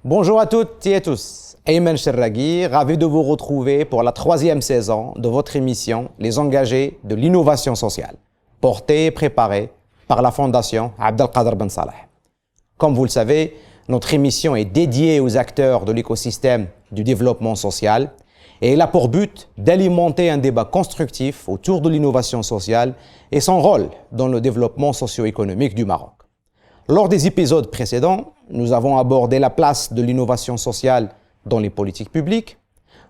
Bonjour à toutes et à tous. Ayman Cherragui, ravi de vous retrouver pour la 3e saison de votre émission Les engagés de l'innovation sociale, portée et préparée par la Fondation Abdelkader Ben Salah. Comme vous le savez, notre émission est dédiée aux acteurs de l'écosystème du développement social et elle a pour but d'alimenter un débat constructif autour de l'innovation sociale et son rôle dans le développement socio-économique du Maroc. Lors des épisodes précédents, nous avons abordé la place de l'innovation sociale dans les politiques publiques,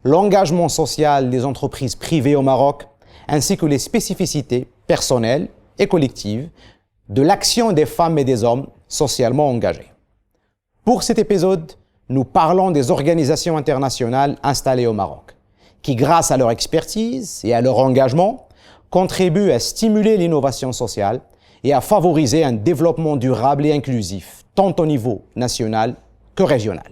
l'engagement social des entreprises privées au Maroc, ainsi que les spécificités personnelles et collectives de l'action des femmes et des hommes socialement engagés. Pour cet épisode, nous parlons des organisations internationales installées au Maroc, qui, grâce à leur expertise et à leur engagement, contribuent à stimuler l'innovation sociale et à favoriser un développement durable et inclusif, tant au niveau national que régional.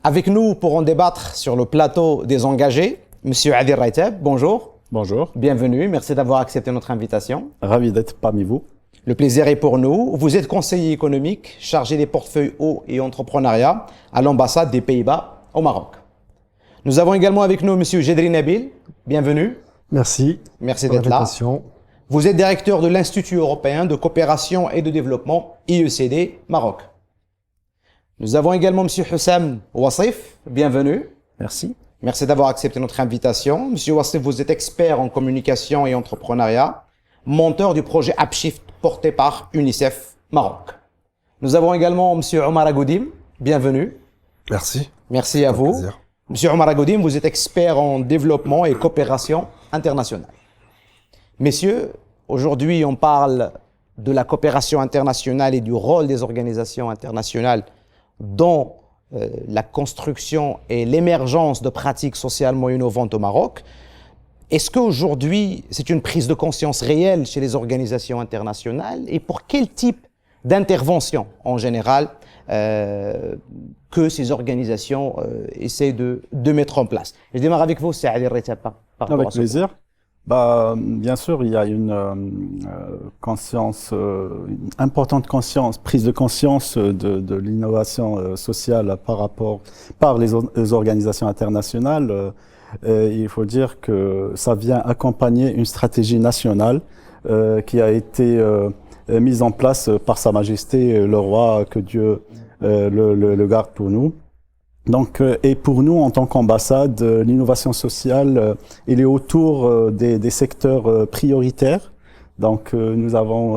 Avec nous pour en débattre sur le plateau des engagés, M. Adil Raitab, bonjour. Bonjour. Bienvenue, merci d'avoir accepté notre invitation. Ravi d'être parmi vous. Le plaisir est pour nous. Vous êtes conseiller économique, chargé des portefeuilles eau et entrepreneuriat à l'ambassade des Pays-Bas au Maroc. Nous avons également avec nous M. Jedri Nabil. Bienvenue. Merci. Merci d'être là. Vous êtes directeur de l'Institut européen de coopération et de développement, IECD, Maroc. Nous avons également M. Hussam Wassif. Bienvenue. Merci. Merci d'avoir accepté notre invitation. M. Wassif, vous êtes expert en communication et entrepreneuriat, monteur du projet AppShift porté par UNICEF Maroc. Nous avons également M. Omar Agoudim. Bienvenue. Merci. Merci à vous. Plaisir. Monsieur Omar Agoudim, vous êtes expert en développement et coopération internationale. Messieurs, aujourd'hui on parle de la coopération internationale et du rôle des organisations internationales dans la construction et l'émergence de pratiques socialement innovantes au Maroc. Est-ce qu'aujourd'hui c'est une prise de conscience réelle chez les organisations internationales et pour quel type d'intervention en général que ces organisations essaient de mettre en place? Je démarre avec vous, c'est Adil Raitab. Avec plaisir. Bien sûr, il y a une conscience, une importante conscience, prise de conscience de l'innovation sociale par les organisations internationales. Il faut dire que ça vient accompagner une stratégie nationale qui a été mise en place par Sa Majesté le Roi, que Dieu le garde pour nous. Donc, et pour nous, en tant qu'ambassade, l'innovation sociale, elle est autour des secteurs prioritaires. Donc, nous avons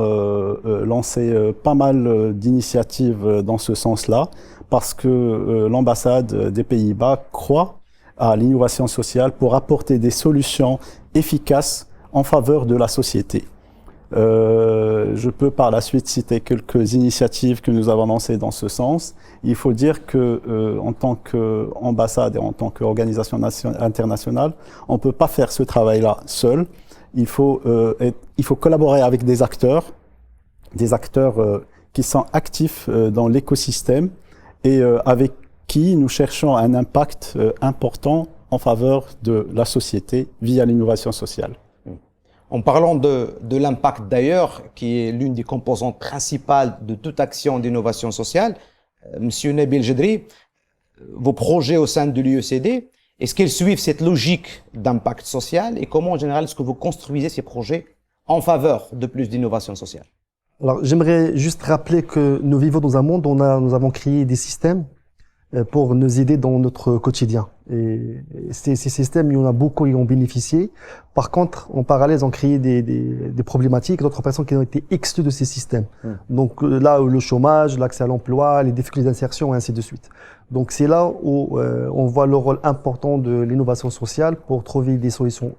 lancé pas mal d'initiatives dans ce sens-là, parce que l'ambassade des Pays-Bas croit à l'innovation sociale pour apporter des solutions efficaces en faveur de la société. Je peux par la suite citer quelques initiatives que nous avons lancées dans ce sens. Il faut dire que en tant qu'ambassade et en tant qu'organisation internationale, on ne peut pas faire ce travail-là seul. Il faut collaborer avec des acteurs qui sont actifs dans l'écosystème et avec qui nous cherchons un impact important en faveur de la société via l'innovation sociale. En parlant de l'impact d'ailleurs, qui est l'une des composantes principales de toute action d'innovation sociale, Monsieur Nabil Jedri, vos projets au sein de l'IECD, est-ce qu'ils suivent cette logique d'impact social et comment en général est-ce que vous construisez ces projets en faveur de plus d'innovation sociale? Alors, j'aimerais juste rappeler que nous vivons dans un monde où nous avons créé des systèmes pour nous aider dans notre quotidien. Et ces systèmes, il y en a beaucoup qui ont bénéficié. Par contre, en parallèle, ils ont créé des problématiques, d'autres personnes qui ont été exclues de ces systèmes. Donc là où le chômage, l'accès à l'emploi, les difficultés d'insertion et ainsi de suite. Donc c'est là où on voit le rôle important de l'innovation sociale pour trouver des solutions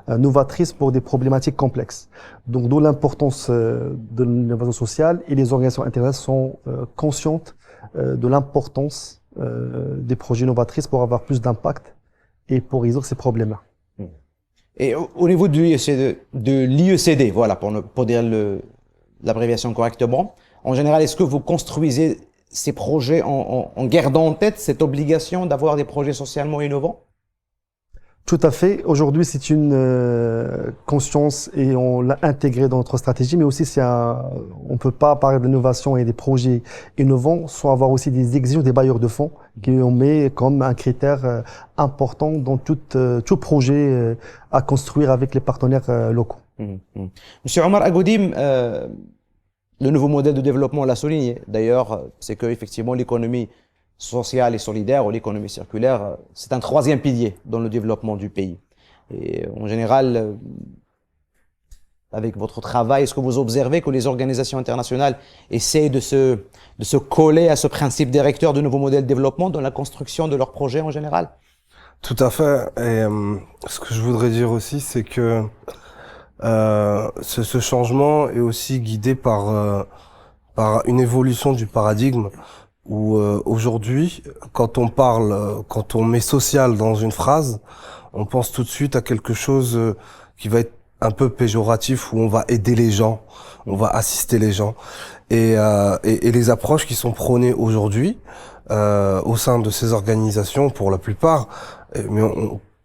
novatrices pour des problématiques complexes. Donc d'où l'importance de l'innovation sociale, et les organisations internationales sont conscientes de l'importance des projets novatrices pour avoir plus d'impact et pour résoudre ces problèmes-là. Et au niveau de l'IECD, voilà, pour dire l'abréviation correctement, en général, est-ce que vous construisez ces projets en gardant en tête cette obligation d'avoir des projets socialement innovants? Tout à fait. Aujourd'hui, c'est une conscience et on l'a intégré dans notre stratégie, mais aussi on peut pas parler d'innovation et des projets innovants sans avoir aussi des exigences des bailleurs de fonds qu'on met comme un critère important dans tout projet à construire avec les partenaires locaux. Monsieur Omar Agoudim, le nouveau modèle de développement l'a souligné. D'ailleurs, c'est que effectivement l'économie sociale et solidaire ou l'économie circulaire, c'est un troisième pilier dans le développement du pays. Et en général, avec votre travail, est-ce que vous observez que les organisations internationales essayent de se coller à ce principe directeur du nouveau modèle de développement dans la construction de leurs projets en général? Tout à fait. Et ce que je voudrais dire aussi, c'est que ce changement est aussi guidé par une évolution du paradigme où aujourd'hui, quand on met social dans une phrase, on pense tout de suite à quelque chose qui va être un peu péjoratif, où on va aider les gens, on va assister les gens. Et les approches qui sont prônées aujourd'hui au sein de ces organisations, pour la plupart, mais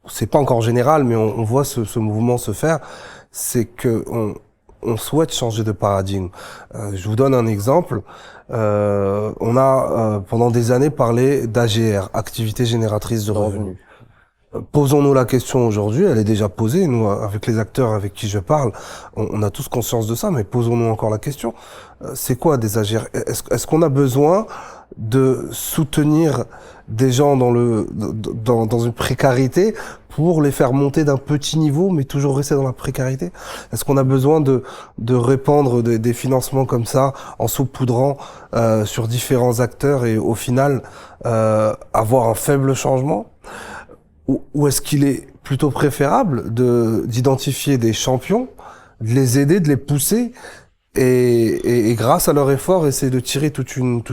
c'est pas encore général, mais on voit ce mouvement se faire, c'est que on souhaite changer de paradigme. Je vous donne un exemple. On a pendant des années parlé d'AGR, activité génératrice de revenus. Posons-nous la question aujourd'hui, elle est déjà posée, nous, avec les acteurs avec qui je parle, on a tous conscience de ça, mais posons-nous encore la question. C'est quoi des AGR? Est-ce qu'on a besoin de soutenir des gens dans une précarité pour les faire monter d'un petit niveau, mais toujours rester dans la précarité? Est-ce qu'on a besoin de répandre des financements comme ça, en saupoudrant sur différents acteurs et au final avoir un faible changement? Ou est-ce qu'il est plutôt préférable d'identifier des champions, de les aider, de les pousser et grâce à leur effort essayer de tirer toute une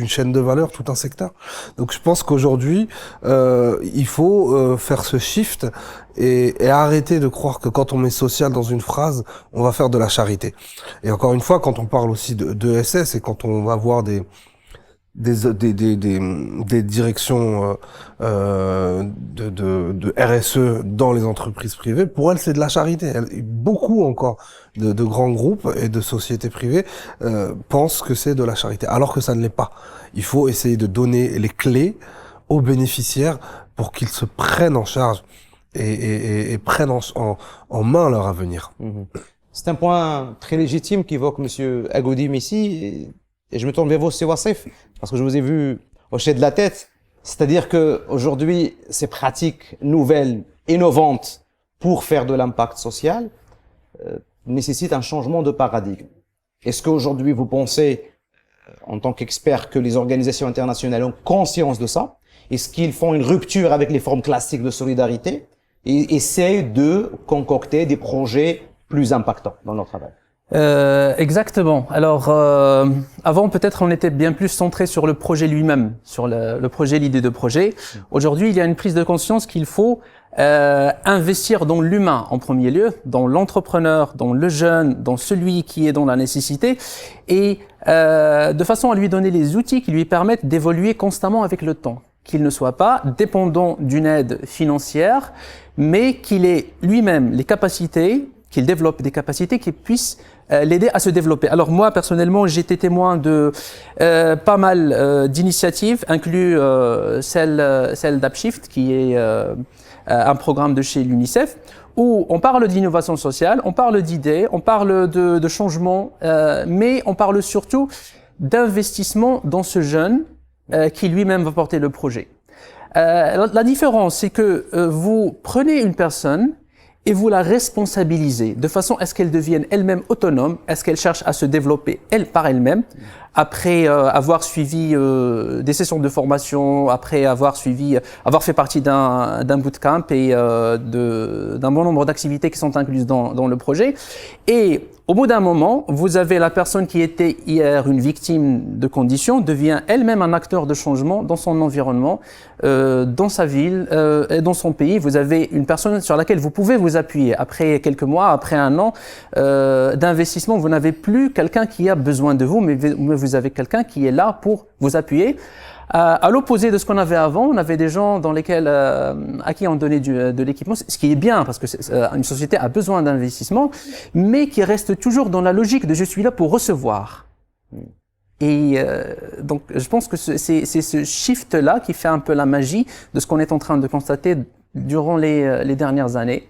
chaîne de valeur, tout un secteur. Donc je pense qu'aujourd'hui il faut faire ce shift et arrêter de croire que quand on met social dans une phrase, on va faire de la charité. Et encore une fois, quand on parle aussi de SS et quand on va voir des directions de RSE dans les entreprises privées, pour elles c'est de la charité. Beaucoup encore de grands groupes et de sociétés privées pensent que c'est de la charité, alors que ça ne l'est pas. Il faut essayer de donner les clés aux bénéficiaires pour qu'ils se prennent en charge et prennent en main leur avenir. C'est un point très légitime qu'évoque Monsieur Agoudim ici. Et je me tourne vers vous, c'est Wassif, parce que je vous ai vu hocher de la tête. C'est-à-dire que aujourd'hui, ces pratiques nouvelles, innovantes, pour faire de l'impact social, nécessitent un changement de paradigme. Est-ce qu'aujourd'hui, vous pensez, en tant qu'expert, que les organisations internationales ont conscience de ça? Est-ce qu'ils font une rupture avec les formes classiques de solidarité et essaient de concocter des projets plus impactants dans leur travail? Exactement. Alors, avant, peut-être, on était bien plus centré sur le projet lui-même, sur le projet, l'idée de projet. Aujourd'hui, il y a une prise de conscience qu'il faut investir dans l'humain en premier lieu, dans l'entrepreneur, dans le jeune, dans celui qui est dans la nécessité, et de façon à lui donner les outils qui lui permettent d'évoluer constamment avec le temps, qu'il ne soit pas dépendant d'une aide financière, mais qu'il ait lui-même les capacités, qu'il développe des capacités qui puissent l'aider à se développer. Alors moi, personnellement, j'ai été témoin de pas mal d'initiatives, inclus celle d'Upshift, qui est un programme de chez l'UNICEF, où on parle d'innovation sociale, on parle d'idées, on parle de changement, mais on parle surtout d'investissement dans ce jeune qui lui-même va porter le projet. La différence, c'est que vous prenez une personne et vous la responsabilisez de façon à ce qu'elle devienne elle-même autonome, à ce qu'elle cherche à se développer elle par elle-même, après avoir suivi des sessions de formation, après avoir fait partie d'un bootcamp et d'un bon nombre d'activités qui sont incluses dans le projet. Et au bout d'un moment, vous avez la personne qui était hier une victime de conditions devient elle-même un acteur de changement dans son environnement, dans sa ville et dans son pays. Vous avez une personne sur laquelle vous pouvez vous appuyer. Après quelques mois, après un an d'investissement, vous n'avez plus quelqu'un qui a besoin de vous, mais vous avez quelqu'un qui est là pour vous appuyer. À l'opposé de ce qu'on avait avant, on avait des gens dans lesquels, à qui on donnait de l'équipement, ce qui est bien parce que une société a besoin d'investissement, mais qui reste toujours dans la logique de je suis là pour recevoir. Et donc, je pense que c'est ce shift-là qui fait un peu la magie de ce qu'on est en train de constater durant les dernières années.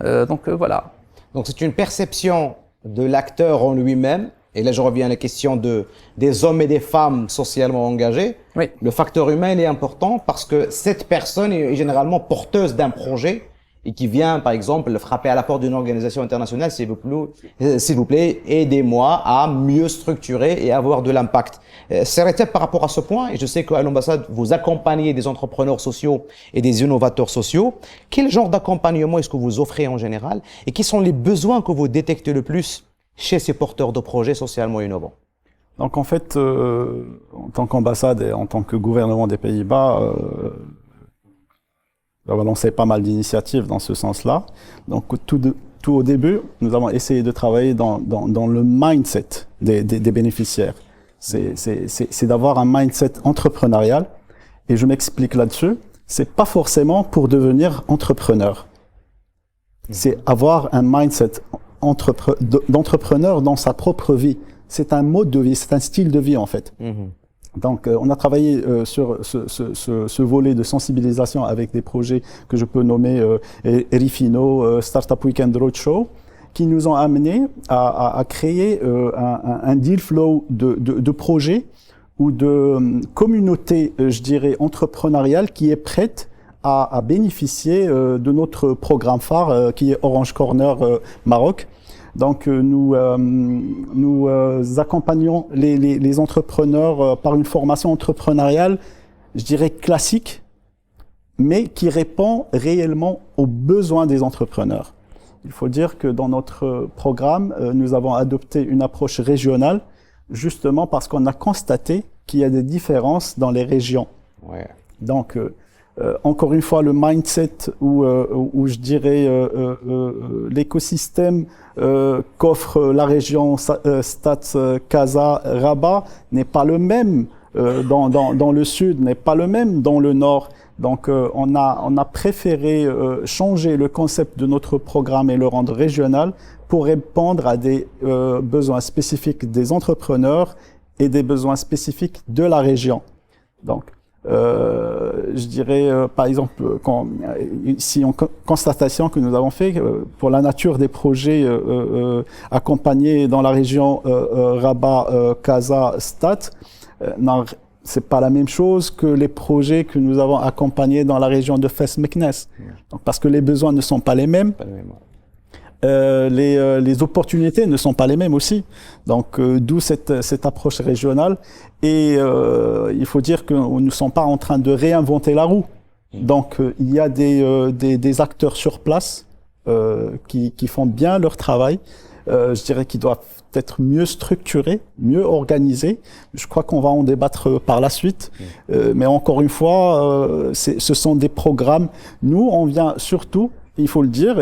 Voilà. Donc c'est une perception de l'acteur en lui-même. Et là, je reviens à la question des hommes et des femmes socialement engagés. Oui. Le facteur humain, il est important parce que cette personne est généralement porteuse d'un projet et qui vient, par exemple, frapper à la porte d'une organisation internationale, s'il vous plaît, aidez-moi à mieux structurer et avoir de l'impact. Serait-il par rapport à ce point, et je sais qu'à l'ambassade, vous accompagnez des entrepreneurs sociaux et des innovateurs sociaux, quel genre d'accompagnement est-ce que vous offrez en général et quels sont les besoins que vous détectez le plus chez ces porteurs de projets socialement innovants? Donc en fait, en tant qu'ambassade et en tant que gouvernement des Pays-Bas, on a lancé pas mal d'initiatives dans ce sens-là. Donc tout au début, nous avons essayé de travailler dans le mindset des bénéficiaires. C'est d'avoir un mindset entrepreneurial. Et je m'explique là-dessus. C'est pas forcément pour devenir entrepreneur. C'est avoir un mindset d'entrepreneur dans sa propre vie. C'est un mode de vie, c'est un style de vie en fait. Donc, on a travaillé sur ce volet de sensibilisation avec des projets que je peux nommer Erifino, Startup Weekend Roadshow, qui nous ont amenés à créer un deal flow de projets ou de communauté, je dirais, entrepreneuriale qui est prête à bénéficier de notre programme phare qui est Orange Corner Maroc. Donc nous accompagnons les entrepreneurs par une formation entrepreneuriale, je dirais classique, mais qui répond réellement aux besoins des entrepreneurs. Il faut dire que dans notre programme, nous avons adopté une approche régionale, justement parce qu'on a constaté qu'il y a des différences dans les régions. Ouais. Donc encore une fois, le mindset ou je dirais l'écosystème qu'offre la région Stat, Casa, Rabat n'est pas le même dans le sud, n'est pas le même dans le nord. Donc on a préféré changer le concept de notre programme et le rendre régional pour répondre à des besoins spécifiques des entrepreneurs et des besoins spécifiques de la région. Donc je dirais, par exemple, si on constatation que nous avons fait pour la nature des projets accompagnés dans la région Rabat, Casa, Stat, c'est pas la même chose que les projets que nous avons accompagnés dans la région de Fès-Meknès. Donc, parce que les besoins ne sont pas les mêmes. Les opportunités ne sont pas les mêmes aussi. Donc, d'où cette approche régionale. Et il faut dire que nous ne sommes pas en train de réinventer la roue. Donc, il y a des acteurs sur place qui font bien leur travail. Je dirais qu'ils doivent être mieux structurés, mieux organisés. Je crois qu'on va en débattre par la suite. Mais encore une fois, ce sont des programmes. Nous, on vient surtout, il faut le dire,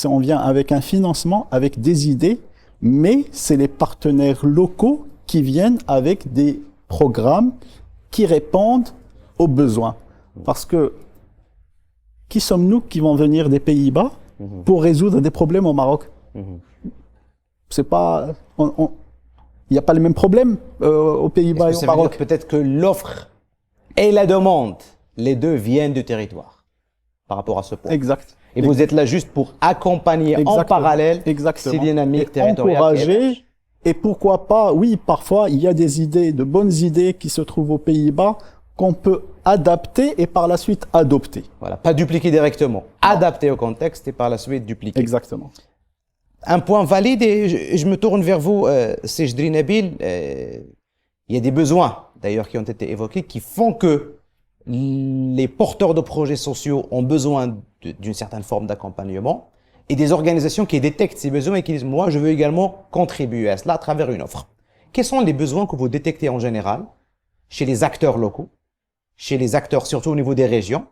on vient avec un financement, avec des idées, mais c'est les partenaires locaux qui viennent avec des programmes qui répondent aux besoins. Parce que qui sommes-nous qui vont venir des Pays-Bas pour résoudre des problèmes au Maroc? C'est pas, il n'y a pas les mêmes problèmes aux Pays-Bas et au Maroc. Peut-être que l'offre et la demande, les deux viennent du territoire par rapport à ce point. Exact. Et vous êtes là juste pour accompagner en parallèle ces dynamiques territoriales. Encourager. Et pourquoi pas, oui, parfois, il y a des idées, de bonnes idées qui se trouvent aux Pays-Bas qu'on peut adapter et par la suite adopter. Voilà, pas dupliquer directement, adapter au contexte et par la suite dupliquer. Exactement. Un point valide, et je me tourne vers vous, Sejdri Nabil. Il y a des besoins, d'ailleurs, qui ont été évoqués, qui font que les porteurs de projets sociaux ont besoin d'une certaine forme d'accompagnement, et des organisations qui détectent ces besoins et qui disent « moi, je veux également contribuer à cela à travers une offre ». Quels sont les besoins que vous détectez en général chez les acteurs locaux, chez les acteurs surtout au niveau des régions,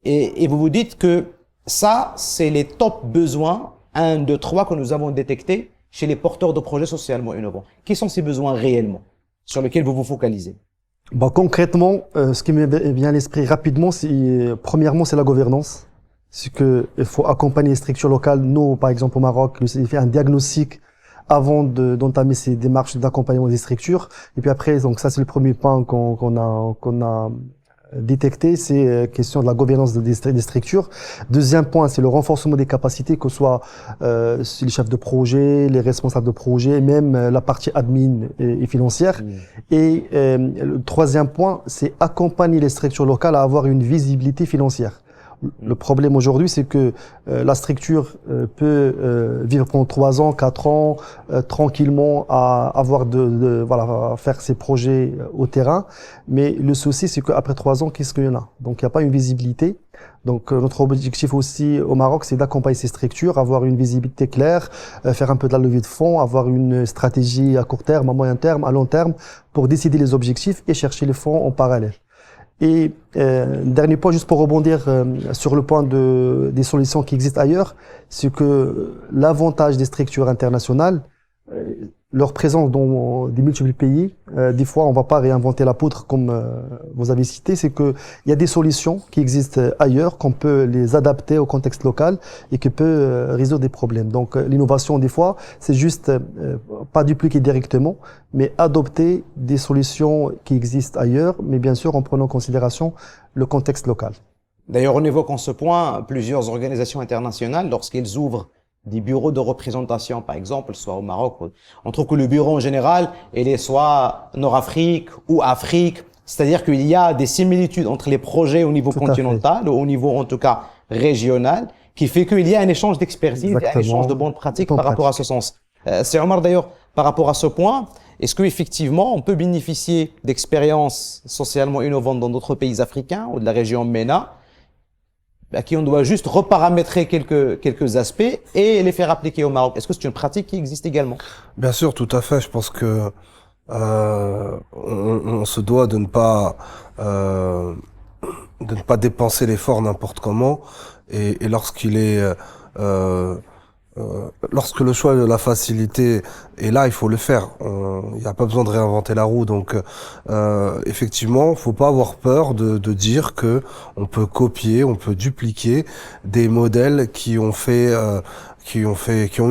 et vous vous dites que ça, c'est les top besoins 1, 2, 3 que nous avons détectés chez les porteurs de projets socialement innovants. Quels sont ces besoins réellement sur lesquels vous vous focalisez? Bon, concrètement, ce qui me vient à l'esprit rapidement, premièrement, c'est la gouvernance. C'est que il faut accompagner les structures locales. Nous, par exemple, au Maroc, il fait un diagnostic avant d'entamer ces démarches d'accompagnement des structures. Et puis après, donc ça, c'est le premier point qu'on a détecté, c'est question de la gouvernance des structures. Deuxième point, c'est le renforcement des capacités, que ce soit les chefs de projet, les responsables de projet, même la partie admin et financière. Et le troisième point, c'est accompagner les structures locales à avoir une visibilité financière. Le problème aujourd'hui, c'est que la structure peut vivre pendant 3 ans, 4 ans, tranquillement, à avoir voilà, à faire ses projets au terrain. Mais le souci, c'est qu'après 3 ans, qu'est-ce qu'il y en a? Donc, il n'y a pas une visibilité. Donc, notre objectif aussi au Maroc, c'est d'accompagner ces structures, avoir une visibilité claire, faire un peu de la levée de fonds, avoir une stratégie à court terme, à moyen terme, à long terme, pour décider les objectifs et chercher les fonds en parallèle. Et dernier point, juste pour rebondir sur le point des solutions qui existent ailleurs, c'est que l'avantage des structures internationales, leur présence dans des multiples pays, des fois on va pas réinventer la poudre comme vous avez cité, c'est que il y a des solutions qui existent ailleurs, qu'on peut les adapter au contexte local et qui peut résoudre des problèmes. Donc l'innovation des fois, c'est juste pas dupliquer directement, mais adopter des solutions qui existent ailleurs, mais bien sûr en prenant en considération le contexte local. D'ailleurs, on évoque en ce point plusieurs organisations internationales lorsqu'elles ouvrent des bureaux de représentation, par exemple, soit au Maroc. On trouve que le bureau en général, il est soit Nord-Afrique ou Afrique. C'est-à-dire qu'il y a des similitudes entre les projets au niveau continental ou au niveau, en tout cas, régional, qui fait qu'il y a un échange d'expertise, un échange de bonnes pratiques par rapport à ce sens. C'est Omar, d'ailleurs, par rapport à ce point, est-ce qu'effectivement, on peut bénéficier d'expériences socialement innovantes dans d'autres pays africains ou de la région MENA, à qui on doit juste reparamétrer quelques aspects et les faire appliquer au Maroc? Est-ce que c'est une pratique qui existe également? Bien sûr, tout à fait. Je pense que on se doit de ne pas dépenser l'effort n'importe comment, et lorsqu'il est lorsque le choix de la facilité est là, il faut le faire. Il n'y a pas besoin de réinventer la roue. Donc, effectivement, faut pas avoir peur de dire que on peut copier, on peut dupliquer des modèles qui ont eu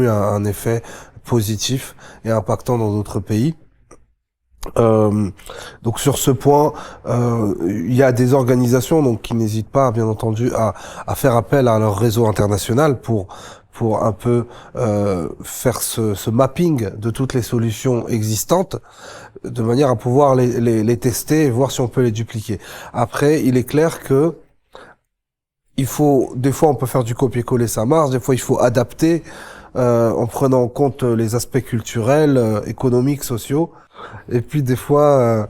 un effet positif et impactant dans d'autres pays. Donc sur ce point, il y a des organisations donc qui n'hésitent pas, bien entendu, à faire appel à leur réseau international pour un peu faire ce mapping de toutes les solutions existantes, de manière à pouvoir les tester et voir si on peut les dupliquer. Après, il est clair que des fois on peut faire du copier-coller, ça marche, des fois il faut adapter en prenant en compte les aspects culturels, économiques, sociaux. Et puis des fois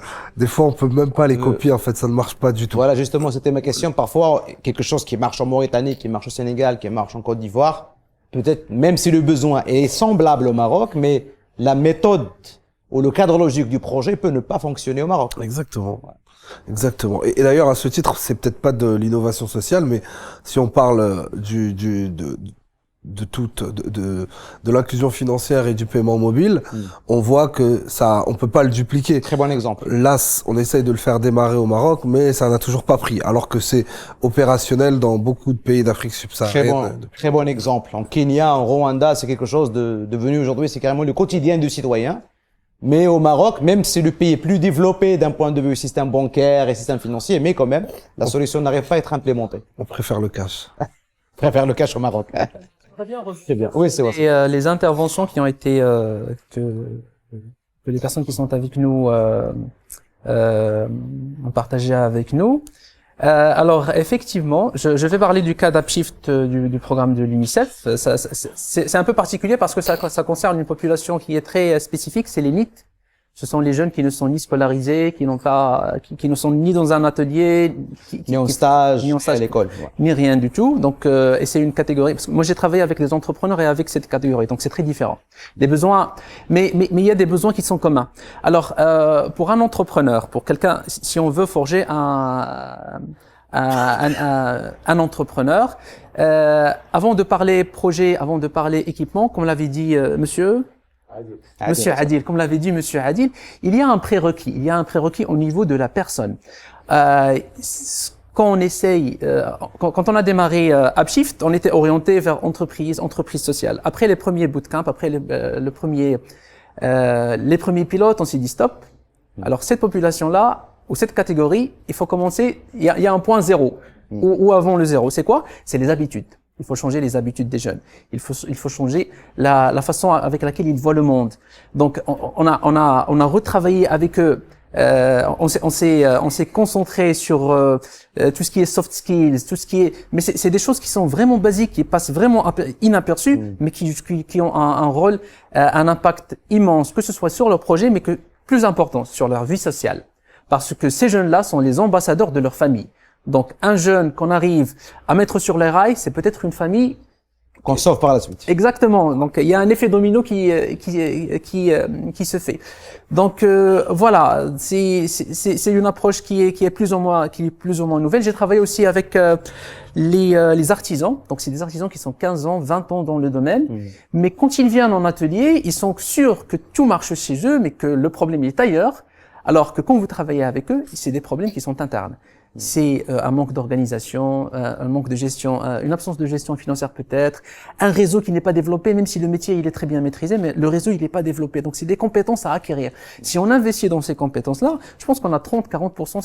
on peut même pas les copier, en fait, ça ne marche pas du tout. Voilà, justement, c'était ma question. Parfois, quelque chose qui marche en Mauritanie, qui marche au Sénégal, qui marche en Côte d'Ivoire, peut-être même si le besoin est semblable au Maroc, mais la méthode ou le cadre logique du projet peut ne pas fonctionner au Maroc. Exactement. Exactement. Et d'ailleurs, à ce titre, c'est peut-être pas de l'innovation sociale, mais si on parle de l'inclusion financière et du paiement mobile, on voit que on peut pas le dupliquer. Très bon exemple. Là, on essaye de le faire démarrer au Maroc, mais ça n'a toujours pas pris, alors que c'est opérationnel dans beaucoup de pays d'Afrique subsaharienne. Très bon exemple. En Kenya, en Rwanda, c'est quelque chose devenu aujourd'hui, c'est carrément le quotidien du citoyen. Mais au Maroc, même si le pays est plus développé d'un point de vue système bancaire et système financier, mais quand même, la solution n'arrive pas à être implémentée. On préfère le cash. On préfère le cash au Maroc. Très bien. Oui, c'est vrai. Et les interventions qui ont été que les personnes qui sont avec nous ont partagé avec nous. Alors effectivement, je vais parler du cas d'Upshift du programme de l'UNICEF. C'est un peu particulier parce que ça concerne une population qui est très spécifique, c'est les NEET. Ce sont les jeunes qui ne sont ni scolarisés, qui ne sont ni dans un atelier, ni en stage à l'école, ni rien du tout. Donc, et c'est une catégorie. Parce que moi, j'ai travaillé avec des entrepreneurs et avec cette catégorie, donc c'est très différent. Des besoins, mais il y a des besoins qui sont communs. Alors, pour un entrepreneur, pour quelqu'un, si on veut forger un entrepreneur, avant de parler projet, avant de parler équipement, comme l'avait dit Monsieur. Monsieur Adil, comme l'avait dit Monsieur Adil, il y a un prérequis. Il y a un prérequis au niveau de la personne. Quand on essaye, quand on a démarré Upshift, on était orienté vers entreprise sociale. Après les premiers bootcamps, après les premiers pilotes, on s'est dit stop. Alors cette population-là, ou cette catégorie, il faut commencer, il y a un point zéro, ou avant le zéro. C'est quoi? C'est les habitudes. Il faut changer les habitudes des jeunes. Il faut changer la façon avec laquelle ils voient le monde. Donc, on a retravaillé avec eux. On s'est concentré sur tout ce qui est soft skills, tout ce qui est. Mais c'est des choses qui sont vraiment basiques, qui passent vraiment inaperçues, mais qui ont un rôle, un impact immense, que ce soit sur leur projet, mais que plus important, sur leur vie sociale. Parce que ces jeunes-là sont les ambassadeurs de leur famille. Donc, un jeune qu'on arrive à mettre sur les rails, c'est peut-être une famille qu'on sauve par la suite. Exactement. Donc, il y a un effet domino qui se fait. Donc, voilà, c'est une approche qui est plus ou moins nouvelle. J'ai travaillé aussi avec les artisans. Donc, c'est des artisans qui sont 15 ans, 20 ans dans le domaine. Mais quand ils viennent en atelier, ils sont sûrs que tout marche chez eux, mais que le problème est ailleurs. Alors que quand vous travaillez avec eux, c'est des problèmes qui sont internes. C'est un manque d'organisation, un manque de gestion, une absence de gestion financière peut-être, un réseau qui n'est pas développé, même si le métier il est très bien maîtrisé, mais le réseau il n'est pas développé. Donc c'est des compétences à acquérir. Si on investit dans ces compétences-là, je pense qu'on a 30, 40%,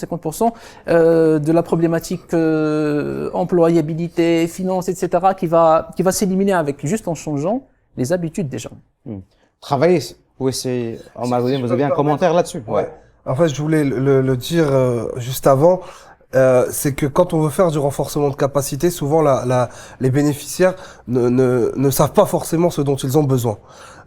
50% de la problématique employabilité, finance, etc. qui va s'éliminer avec juste en changeant les habitudes des gens. Travailler, oui, c'est. Omar Goudin, vous avez un commentaire là-dessus? Ouais. En fait, je voulais le dire juste avant. C'est que quand on veut faire du renforcement de capacité, souvent les bénéficiaires ne savent pas forcément ce dont ils ont besoin.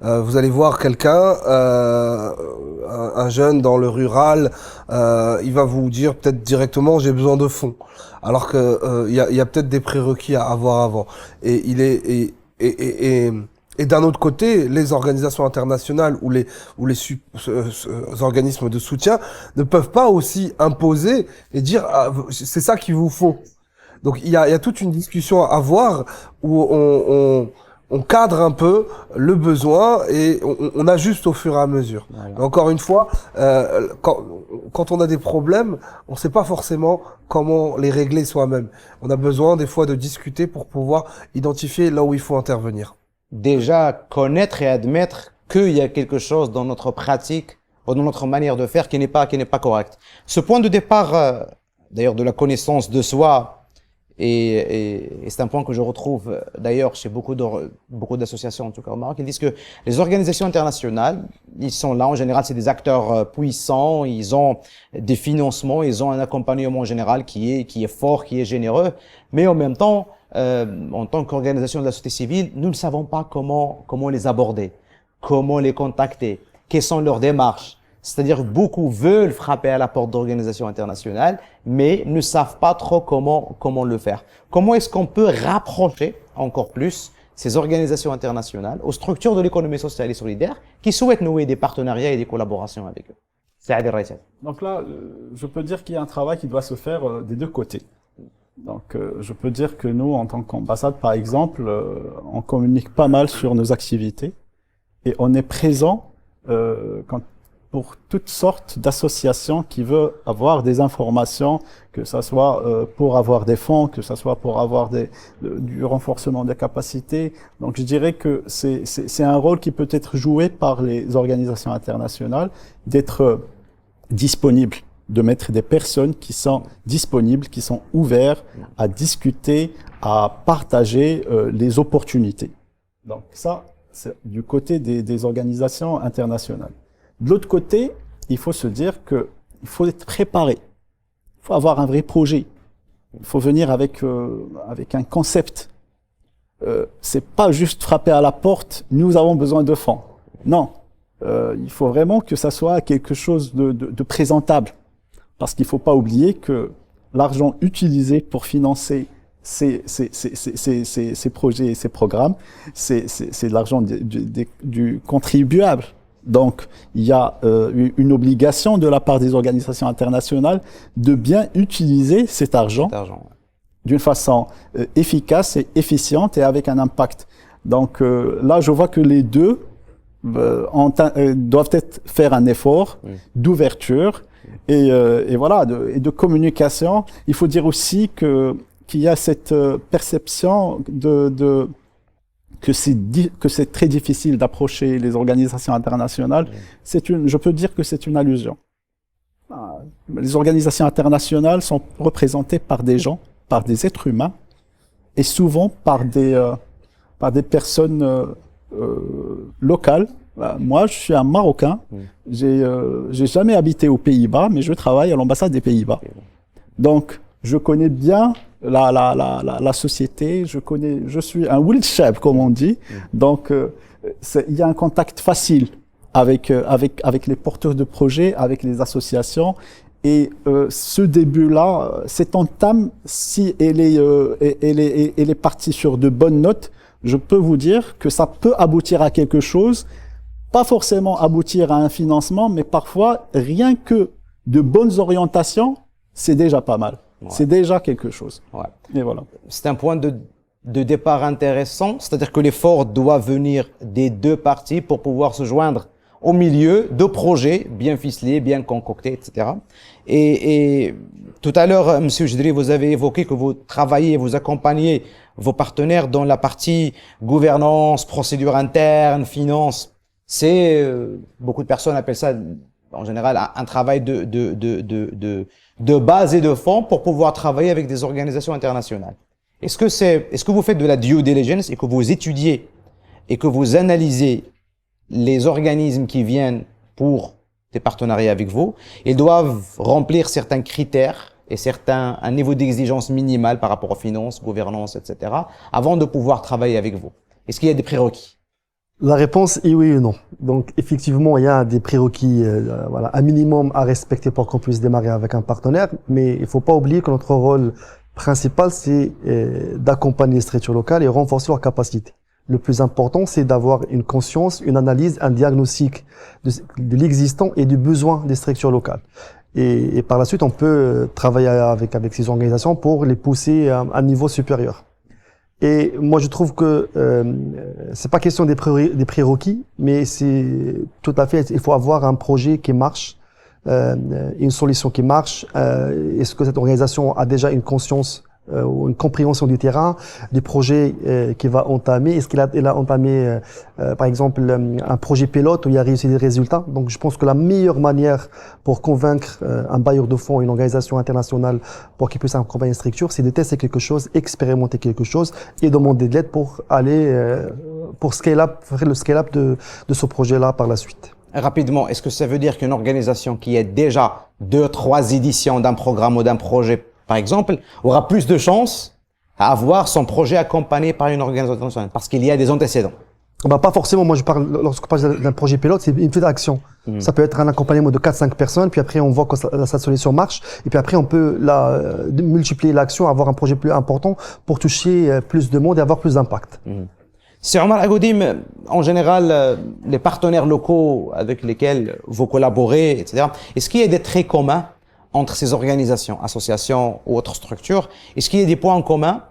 Vous allez voir quelqu'un, un jeune dans le rural, il va vous dire peut-être directement j'ai besoin de fonds, alors que il y a peut-être des prérequis à avoir avant. Et d'un autre côté, les organisations internationales ou les organismes de soutien ne peuvent pas aussi imposer et dire c'est ça qu'il vous faut. Donc il y a toute une discussion à avoir où on cadre un peu le besoin et on ajuste au fur et à mesure. Voilà. Encore une fois, quand on a des problèmes, on ne sait pas forcément comment les régler soi-même. On a besoin des fois de discuter pour pouvoir identifier là où il faut intervenir. Déjà connaître et admettre qu'il y a quelque chose dans notre pratique ou dans notre manière de faire qui n'est pas correct. Ce point de départ, d'ailleurs, de la connaissance de soi, et c'est un point que je retrouve d'ailleurs chez beaucoup d'associations, en tout cas au Maroc, ils disent que les organisations internationales, ils sont là, en général, c'est des acteurs puissants, ils ont des financements, ils ont un accompagnement en général qui est fort, qui est généreux, mais en même temps, en tant qu'organisation de la société civile, nous ne savons pas comment les aborder, comment les contacter, quelles sont leurs démarches. C'est-à-dire beaucoup veulent frapper à la porte d'organisations internationales, mais ne savent pas trop comment le faire. Comment est-ce qu'on peut rapprocher encore plus ces organisations internationales aux structures de l'économie sociale et solidaire qui souhaitent nouer des partenariats et des collaborations avec eux? Donc là, je peux dire qu'il y a un travail qui doit se faire des deux côtés. Donc, je peux dire que nous, en tant qu'ambassade, par exemple, on communique pas mal sur nos activités et on est présent pour toutes sortes d'associations qui veulent avoir des informations, que ça soit pour avoir des fonds, que ça soit pour avoir du renforcement des capacités. Donc, je dirais que c'est un rôle qui peut être joué par les organisations internationales d'être disponibles, de mettre des personnes qui sont disponibles, qui sont ouvertes à discuter, à partager les opportunités. Donc ça, c'est du côté des organisations internationales. De l'autre côté, il faut se dire qu'il faut être préparé. Il faut avoir un vrai projet. Il faut venir avec un concept. C'est pas juste frapper à la porte, nous avons besoin de fonds. Non, il faut vraiment que ça soit quelque chose de présentable. Parce qu'il ne faut pas oublier que l'argent utilisé pour financer ces projets et ces programmes, c'est de l'argent du contribuable. Donc, il y a une obligation de la part des organisations internationales de bien utiliser cet argent d'une façon efficace et efficiente et avec un impact. Donc là, je vois que les deux doivent faire un effort d'ouverture et voilà, de communication. Il faut dire aussi qu'il y a cette perception que c'est très difficile d'approcher les organisations internationales. Je peux dire que c'est une allusion. Les organisations internationales sont représentées par des gens, par des êtres humains, et souvent par des personnes locales. Moi, je suis un Marocain. J'ai jamais habité aux Pays-Bas, mais je travaille à l'ambassade des Pays-Bas. Donc, je connais bien la société. Je suis un Wildschab, comme on dit. Donc, il y a un contact facile avec les porteurs de projets, avec les associations. Et ce début-là, cette entame, si elle est partie sur de bonnes notes, je peux vous dire que ça peut aboutir à quelque chose, pas forcément aboutir à un financement, mais parfois, rien que de bonnes orientations, c'est déjà pas mal. Ouais. C'est déjà quelque chose. Ouais. Et voilà. C'est un point de départ intéressant, c'est-à-dire que l'effort doit venir des deux parties pour pouvoir se joindre au milieu de projets bien ficelés, bien concoctés, etc. Et tout à l'heure, Monsieur Jedri, vous avez évoqué que vous travaillez, vous accompagnez vos partenaires dans la partie gouvernance, procédure interne, finance. C'est beaucoup de personnes appellent ça en général un travail de base et de fond pour pouvoir travailler avec des organisations internationales. Est-ce que vous faites de la due diligence et que vous étudiez et que vous analysez les organismes qui viennent pour des partenariats avec vous? Ils doivent remplir certains critères et un niveau d'exigence minimal par rapport aux finances, gouvernance, etc. avant de pouvoir travailler avec vous. Est-ce qu'il y a des prérequis? La réponse est oui et non. Donc, effectivement, il y a des prérequis, voilà, un minimum à respecter pour qu'on puisse démarrer avec un partenaire. Mais il faut pas oublier que notre rôle principal, c'est d'accompagner les structures locales et renforcer leurs capacités. Le plus important, c'est d'avoir une conscience, une analyse, un diagnostic de l'existant et du besoin des structures locales. Et par la suite, on peut travailler avec ces organisations pour les pousser à un niveau supérieur. Et moi, je trouve que c'est pas question des prérequis, mais c'est tout à fait, il faut avoir un projet qui marche, une solution qui marche. Est-ce que cette organisation a déjà une conscience ou une compréhension du terrain, du projet qu'il va entamer? Est-ce qu'il a entamé, par exemple, un projet pilote où il a réussi des résultats? Donc, je pense que la meilleure manière pour convaincre un bailleur de fonds, une organisation internationale, pour qu'il puisse accompagner une structure, c'est de tester quelque chose, expérimenter quelque chose et demander de l'aide pour aller, pour faire le scale-up de ce projet-là par la suite. Rapidement, est-ce que ça veut dire qu'une organisation qui a déjà 2-3 éditions d'un programme ou d'un projet, par exemple, aura plus de chances à avoir son projet accompagné par une organisation internationale parce qu'il y a des antécédents? Bah, pas forcément. Moi, lorsqu'on parle d'un projet pilote, c'est une fédération. Ça peut être un accompagnement de 4-5 personnes, puis après, on voit que sa solution marche, et puis après, on peut multiplier l'action, avoir un projet plus important pour toucher plus de monde et avoir plus d'impact. C'est Omar Agoudim, en général, les partenaires locaux avec lesquels vous collaborez, etc. Est-ce qu'il y a des traits communs entre ces organisations, associations ou autres structures? Est-ce qu'il y a des points en commun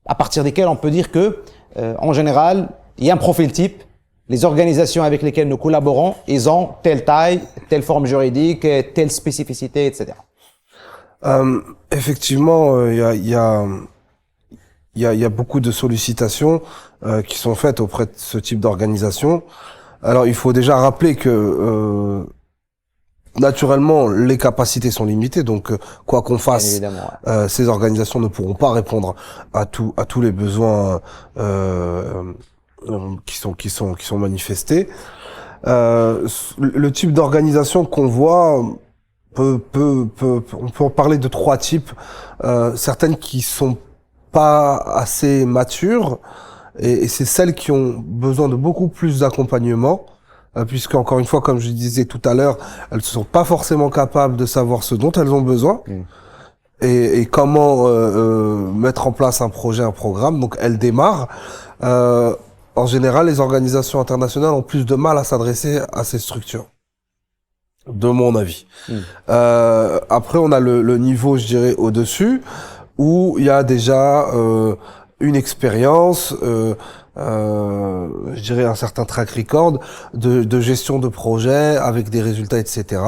à partir desquels on peut dire que, en général, il y a un profil type, les organisations avec lesquelles nous collaborons, ils ont telle taille, telle forme juridique, telle spécificité, etc. Effectivement, il y a beaucoup de sollicitations qui sont faites auprès de ce type d'organisation. Alors, il faut déjà rappeler que naturellement, les capacités sont limitées, donc quoi qu'on fasse, ces organisations ne pourront pas répondre à tous les besoins qui sont manifestés. Le type d'organisation qu'on voit on peut en parler de 3 types. Certaines qui sont pas assez matures, et c'est celles qui ont besoin de beaucoup plus d'accompagnement. Puisque encore une fois, comme je disais tout à l'heure, elles ne sont pas forcément capables de savoir ce dont elles ont besoin et comment mettre en place un projet, un programme. Donc elles démarrent. En général, les organisations internationales ont plus de mal à s'adresser à ces structures, de mon avis. Après, on a le niveau, je dirais, au-dessus, où il y a déjà une expérience. je dirais un certain track record de gestion de projet avec des résultats, etc.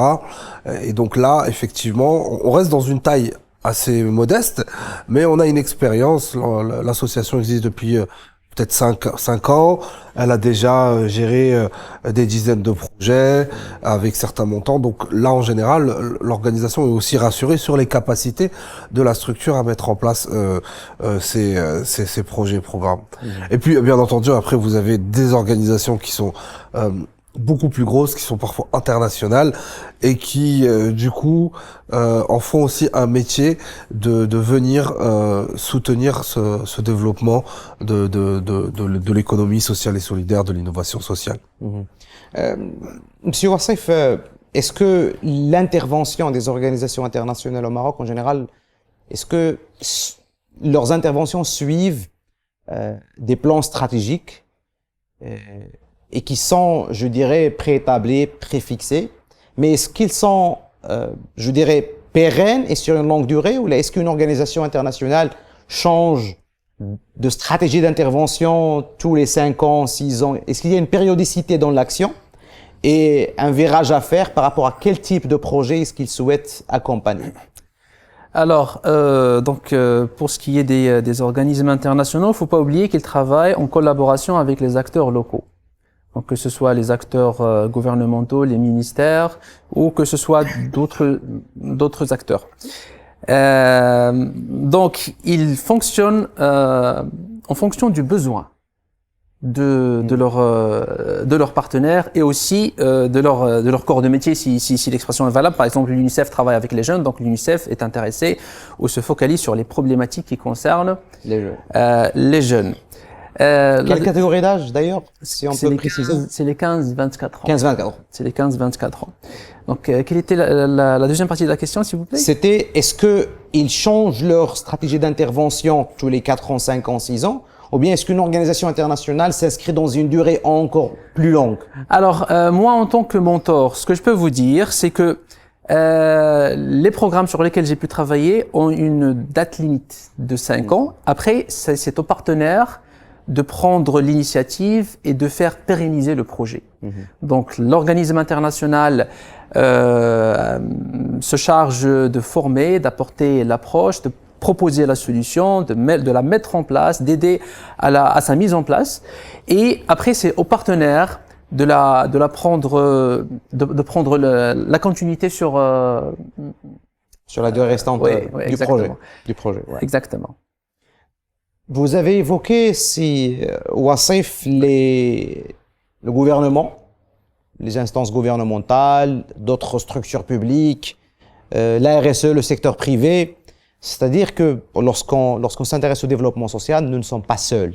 Et donc là, effectivement, on reste dans une taille assez modeste, mais on a une expérience. L'association existe depuis peut-être 5 ans. Elle a déjà géré des dizaines de projets avec certains montants. Donc là, en général, l'organisation est aussi rassurée sur les capacités de la structure à mettre en place ces projets et programmes. Et puis, bien entendu, après, vous avez des organisations qui sont beaucoup plus grosses, qui sont parfois internationales et qui, du coup, en font aussi un métier de venir soutenir ce développement de l'économie sociale et solidaire, de l'innovation sociale. Monsieur Wassef, est-ce que l'intervention des organisations internationales au Maroc, en général, est-ce que leurs interventions suivent des plans stratégiques et qui sont, je dirais, préétablis, préfixés, mais est-ce qu'ils sont, je dirais, pérennes et sur une longue durée, ou est-ce qu'une organisation internationale change de stratégie d'intervention tous les 5 ans, 6 ans? Est-ce qu'il y a une périodicité dans l'action et un virage à faire par rapport à quel type de projet est-ce qu'ils souhaitent accompagner? Alors, pour ce qui est des organismes internationaux, il ne faut pas oublier qu'ils travaillent en collaboration avec les acteurs locaux. Donc, que ce soit les acteurs gouvernementaux, les ministères, ou que ce soit d'autres acteurs. Donc, ils fonctionnent en fonction du besoin de leurs partenaires et aussi de leur corps de métier, si l'expression est valable. Par exemple, l'UNICEF travaille avec les jeunes, donc l'UNICEF est intéressé ou se focalise sur les problématiques qui concernent les jeunes. Quelle catégorie d'âge d'ailleurs, si on peut préciser? C'est les 15-24 ans. 15-24 ans. C'est les 15-24 ans. Donc, quelle était la deuxième partie de la question, s'il vous plaît? C'était, est-ce qu'ils changent leur stratégie d'intervention tous les 4 ans, 5 ans, 6 ans, ou bien est-ce qu'une organisation internationale s'inscrit dans une durée encore plus longue? Alors, moi, en tant que mentor, ce que je peux vous dire, c'est que les programmes sur lesquels j'ai pu travailler ont une date limite de 5 ans. Après, c'est au partenaire de prendre l'initiative et de faire pérenniser le projet. Donc, l'organisme international se charge de former, d'apporter l'approche, de proposer la solution, de la mettre en place, d'aider à sa mise en place. Et après, c'est au partenaire de prendre la continuité sur la durée restante du projet. Ouais. Exactement. Vous avez évoqué, Wassef, le gouvernement, les instances gouvernementales, d'autres structures publiques, la RSE, le secteur privé. C'est-à-dire que lorsqu'on s'intéresse au développement social, nous ne sommes pas seuls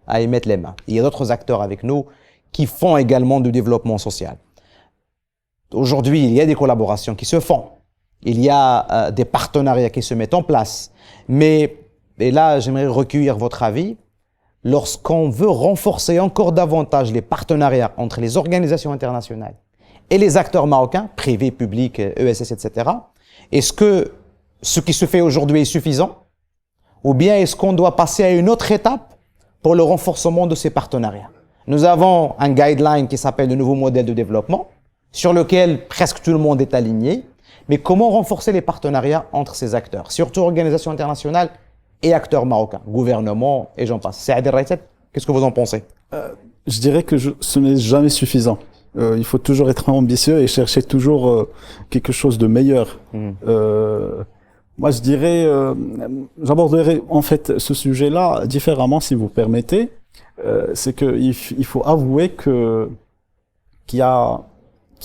à y mettre les mains. Il y a d'autres acteurs avec nous qui font également du développement social. Aujourd'hui, il y a des collaborations qui se font. Il y a des partenariats qui se mettent en place. Et là, j'aimerais recueillir votre avis. Lorsqu'on veut renforcer encore davantage les partenariats entre les organisations internationales et les acteurs marocains, privés, publics, ESS, etc., est-ce que ce qui se fait aujourd'hui est suffisant? Ou bien est-ce qu'on doit passer à une autre étape pour le renforcement de ces partenariats? Nous avons un guideline qui s'appelle le nouveau modèle de développement, sur lequel presque tout le monde est aligné. Mais comment renforcer les partenariats entre ces acteurs, surtout organisations internationales et acteurs marocains, gouvernement et j'en passe. Saad El-Raïsat, qu'est-ce que vous en pensez? Je dirais que ce n'est jamais suffisant. Il faut toujours être ambitieux et chercher toujours quelque chose de meilleur. Moi, je dirais, j'aborderai en fait ce sujet-là différemment, si vous permettez. C'est qu'il faut avouer qu'il y a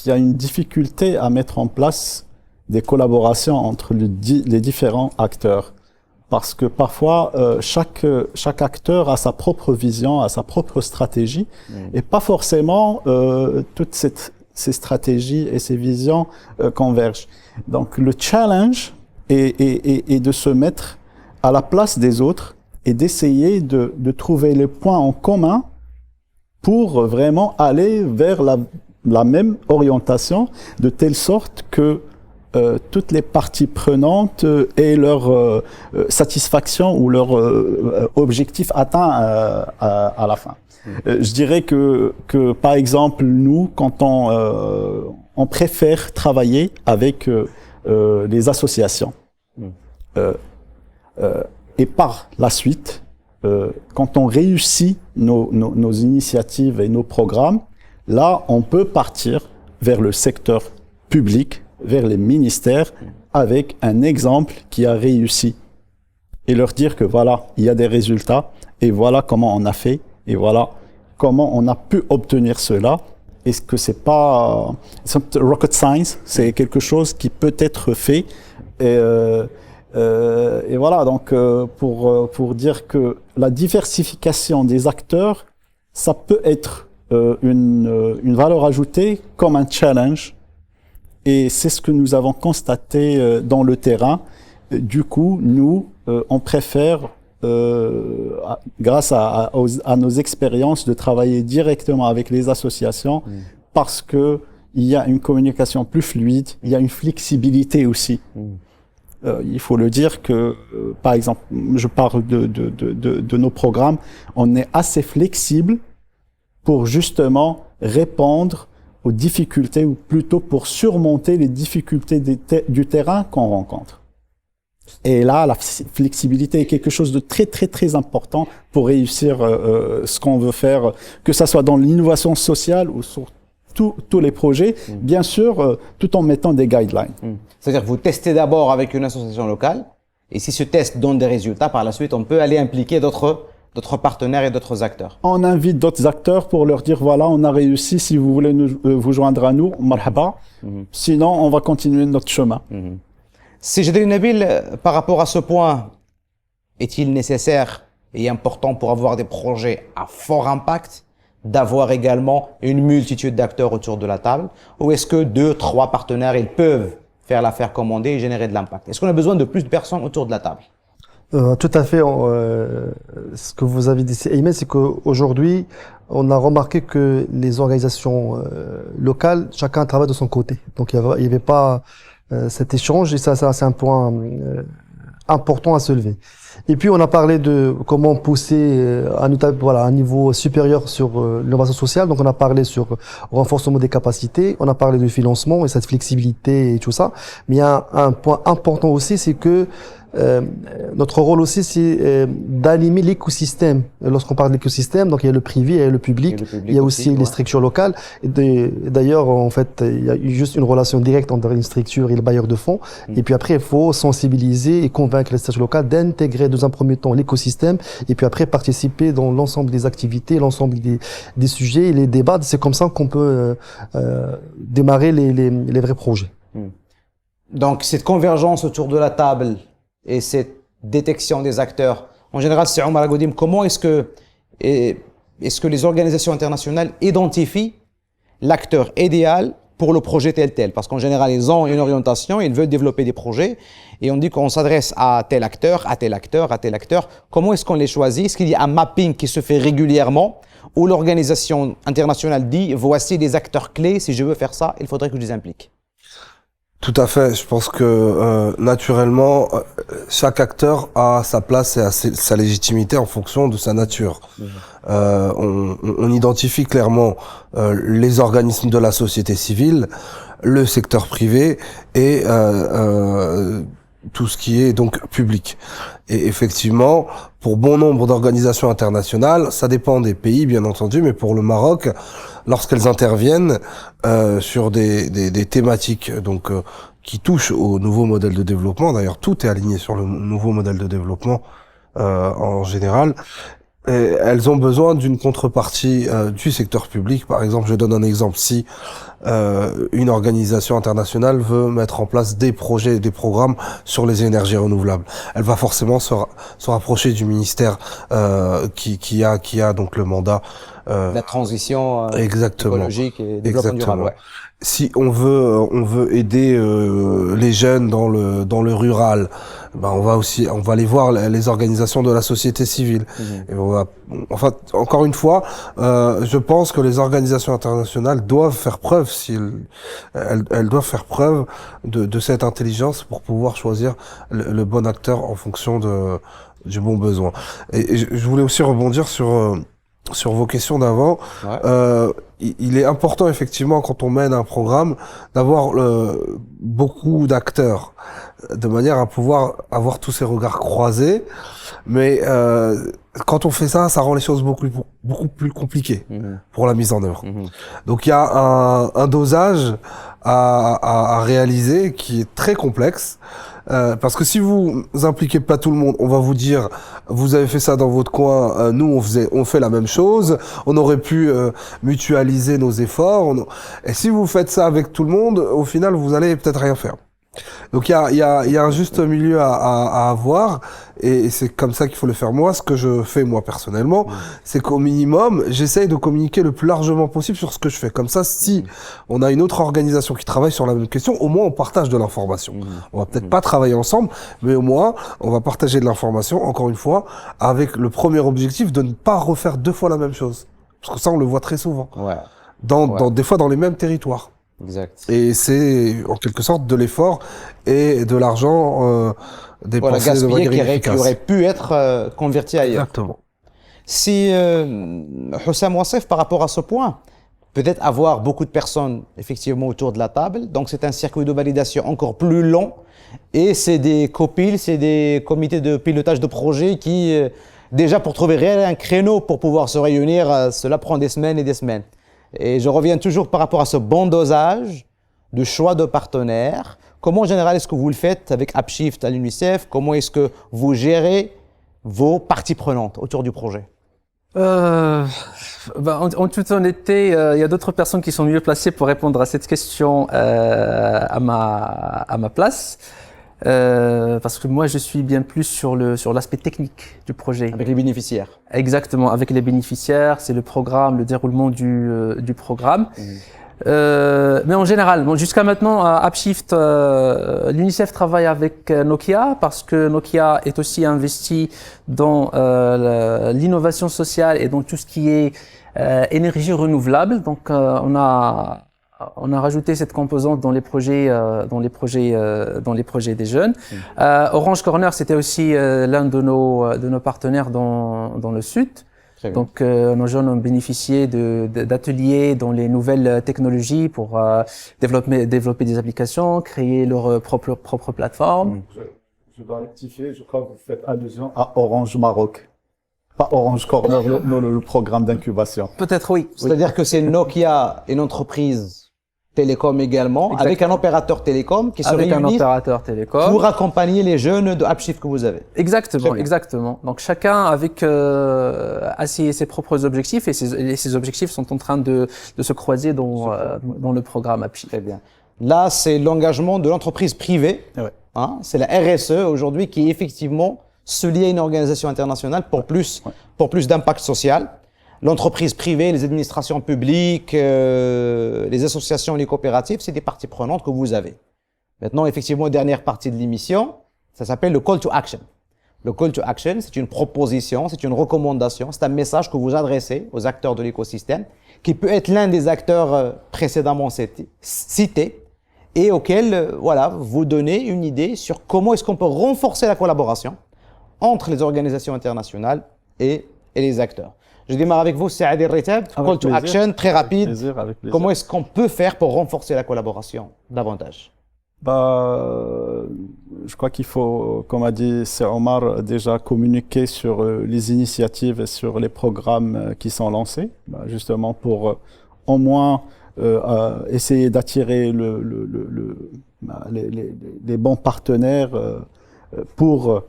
une difficulté à mettre en place des collaborations entre les différents acteurs. Parce que parfois, chaque acteur a sa propre vision, a sa propre stratégie, et pas forcément toutes ces stratégies et ces visions convergent. Donc le challenge est de se mettre à la place des autres et d'essayer de trouver les points en commun pour vraiment aller vers la même orientation, de telle sorte que toutes les parties prenantes aient leur satisfaction ou leur objectif atteint à la fin. Je dirais que par exemple, nous, quand on préfère travailler avec les associations. Et par la suite, quand on réussit nos initiatives et nos programmes, là, on peut partir vers le secteur public, vers les ministères, avec un exemple qui a réussi. Et leur dire que voilà, il y a des résultats, et voilà comment on a fait, et voilà comment on a pu obtenir cela. Est-ce que c'est pas rocket science, c'est quelque chose qui peut être fait. Et voilà, donc pour dire que la diversification des acteurs, ça peut être une valeur ajoutée comme un challenge. Et c'est ce que nous avons constaté dans le terrain. Du coup, nous, on préfère, grâce à nos expériences, de travailler directement avec les associations parce que il y a une communication plus fluide, il y a une flexibilité aussi. Il faut le dire que, par exemple, je parle de nos programmes, on est assez flexible pour justement répondre aux difficultés, ou plutôt pour surmonter les difficultés du terrain qu'on rencontre. Et là, la flexibilité est quelque chose de très, très, très important pour réussir ce qu'on veut faire, que ça soit dans l'innovation sociale ou sur tous les projets, bien sûr, tout en mettant des guidelines. C'est-à-dire que vous testez d'abord avec une association locale, et si ce test donne des résultats, par la suite, on peut aller impliquer d'autres partenaires et d'autres acteurs. On invite d'autres acteurs pour leur dire, voilà, on a réussi, si vous voulez vous joindre à nous, marhaba. Sinon, on va continuer notre chemin. Si j'ai dit, Nabil, par rapport à ce point, est-il nécessaire et important pour avoir des projets à fort impact d'avoir également une multitude d'acteurs autour de la table, ou est-ce que 2, 3 partenaires, ils peuvent faire l'affaire commandée et générer de l'impact? Est-ce qu'on a besoin de plus de personnes autour de la table? Tout à fait. Ce que vous avez dit, Ayman, c'est qu'aujourd'hui, on a remarqué que les organisations locales, chacun travaille de son côté. Donc, il y avait pas cet échange, et ça c'est un point important à se lever. Et puis, on a parlé de comment pousser un niveau supérieur sur l'innovation sociale. Donc, on a parlé sur renforcement des capacités, on a parlé de financement et cette flexibilité et tout ça. Mais il y a un point important aussi, c'est que notre rôle aussi, c'est d'animer l'écosystème. Lorsqu'on parle d'écosystème, donc il y a le privé, il y a le public, il y a aussi les structures locales. Et d'ailleurs, en fait, il y a juste une relation directe entre une structure et le bailleur de fonds. Et puis après, il faut sensibiliser et convaincre les structures locales d'intégrer dans un premier temps l'écosystème, et puis après participer dans l'ensemble des activités, l'ensemble des sujets et les débats. C'est comme ça qu'on peut démarrer les vrais projets. Donc, cette convergence autour de la table et cette détection des acteurs, en général, c'est Omar Agoudim, comment est-ce que les organisations internationales identifient l'acteur idéal pour le projet tel? Parce qu'en général, ils ont une orientation, ils veulent développer des projets, et on dit qu'on s'adresse à tel acteur, à tel acteur, à tel acteur. Comment est-ce qu'on les choisit? Est-ce qu'il y a un mapping qui se fait régulièrement, où l'organisation internationale dit, voici des acteurs clés, si je veux faire ça, il faudrait que je les implique? Tout à fait. Je pense que naturellement, chaque acteur a sa place et a sa légitimité en fonction de sa nature. On identifie clairement les organismes de la société civile, le secteur privé et tout ce qui est donc public. Et effectivement, pour bon nombre d'organisations internationales, ça dépend des pays bien entendu, mais pour le Maroc, lorsqu'elles interviennent sur des thématiques donc qui touchent au nouveau modèle de développement, d'ailleurs tout est aligné sur le nouveau modèle de développement en général, et elles ont besoin d'une contrepartie du secteur public. Par exemple, je donne un exemple, si une organisation internationale veut mettre en place des projets, des programmes sur les énergies renouvelables, elle va forcément se rapprocher du ministère qui a donc le mandat la transition écologique et développement durable. Ouais. Si on veut aider les jeunes dans le rural, ben on va aller voir les organisations de la société civile. Et enfin, encore une fois, je pense que les organisations internationales doivent faire preuve, elles doivent faire preuve de cette intelligence pour pouvoir choisir le bon acteur en fonction du bon besoin. Et je voulais aussi rebondir sur sur vos questions d'avant. Ouais. Il est important effectivement quand on mène un programme d'avoir beaucoup d'acteurs de manière à pouvoir avoir tous ces regards croisés. Mais quand on fait ça, ça rend les choses beaucoup plus compliquées pour la mise en œuvre. Donc il y a un dosage à réaliser qui est très complexe. Parce que si vous impliquez pas tout le monde, on va vous dire, vous avez fait ça dans votre coin, nous on fait la même chose, on aurait pu mutualiser nos efforts. Et si vous faites ça avec tout le monde, au final vous allez peut-être rien faire. Donc il y a un juste milieu à avoir, et c'est comme ça qu'il faut le faire. Moi, ce que je fais moi personnellement, c'est qu'au minimum, j'essaye de communiquer le plus largement possible sur ce que je fais. Comme ça, si on a une autre organisation qui travaille sur la même question, au moins on partage de l'information. On va peut-être pas travailler ensemble, mais au moins on va partager de l'information, encore une fois, avec le premier objectif de ne pas refaire 2 fois la même chose. Parce que ça, on le voit très souvent. Ouais. Des fois dans les mêmes territoires. Exact. Et c'est en quelque sorte de l'effort et de l'argent Voilà, dépensé de gaspillé manière qui aurait pu être converti ailleurs. Exactement. Si Hussam Wassef, par rapport à ce point, peut-être avoir beaucoup de personnes effectivement autour de la table, donc c'est un circuit de validation encore plus long, et c'est des COPIL, c'est des comités de pilotage de projet qui, déjà pour trouver réel un créneau pour pouvoir se réunir, cela prend des semaines et des semaines. Et je reviens toujours par rapport à ce bon dosage de choix de partenaires. Comment en général est-ce que vous le faites avec Upshift à l'UNICEF? Comment est-ce que vous gérez vos parties prenantes autour du projet? En toute honnêteté, il y a d'autres personnes qui sont mieux placées pour répondre à cette question à ma place. Parce que moi, je suis bien plus sur l'aspect technique du projet. Avec les bénéficiaires. Exactement, avec les bénéficiaires, c'est le programme, le déroulement du programme. Mais en général, jusqu'à maintenant, à Upshift, l'UNICEF travaille avec Nokia parce que Nokia est aussi investi dans l'innovation sociale et dans tout ce qui est énergie renouvelable. Donc, on a rajouté cette composante dans les projets des jeunes. Orange Corner, c'était aussi l'un de nos partenaires dans le Sud. Donc, nos jeunes ont bénéficié d'ateliers dans les nouvelles technologies pour développer des applications, créer leur propre plateforme. Je dois rectifier, je crois que vous faites allusion à Orange Maroc. Pas Orange Corner, le programme d'incubation. Peut-être oui. C'est-à-dire que c'est Nokia, une entreprise télécom également, Exactement. avec un opérateur télécom qui se Avec un réunit opérateur télécom. pour accompagner les jeunes de Upshift que vous avez. Exactement, bien. exactement. Donc chacun avec a ses propres objectifs et ces objectifs sont en train de se croiser dans le programme Upshift. Très bien. Là, c'est l'engagement de l'entreprise privée. Ouais. Hein, c'est la RSE aujourd'hui qui effectivement se lie à une organisation internationale pour plus d'impact social. L'entreprise privée, les administrations publiques, les associations, les coopératives, c'est des parties prenantes que vous avez. Maintenant, effectivement, dernière partie de l'émission, ça s'appelle le call to action. Le call to action, c'est une proposition, c'est une recommandation, c'est un message que vous adressez aux acteurs de l'écosystème, qui peut être l'un des acteurs précédemment cités, et auquel, voilà, vous donnez une idée sur comment est-ce qu'on peut renforcer la collaboration entre les organisations internationales et les acteurs. Je démarre avec vous, Saad El-Ritab. Call to action, très rapide. Avec plaisir. Comment est-ce qu'on peut faire pour renforcer la collaboration davantage? Je crois qu'il faut, comme a dit Omar, déjà communiquer sur les initiatives et sur les programmes qui sont lancés, justement pour au moins essayer d'attirer les bons partenaires pour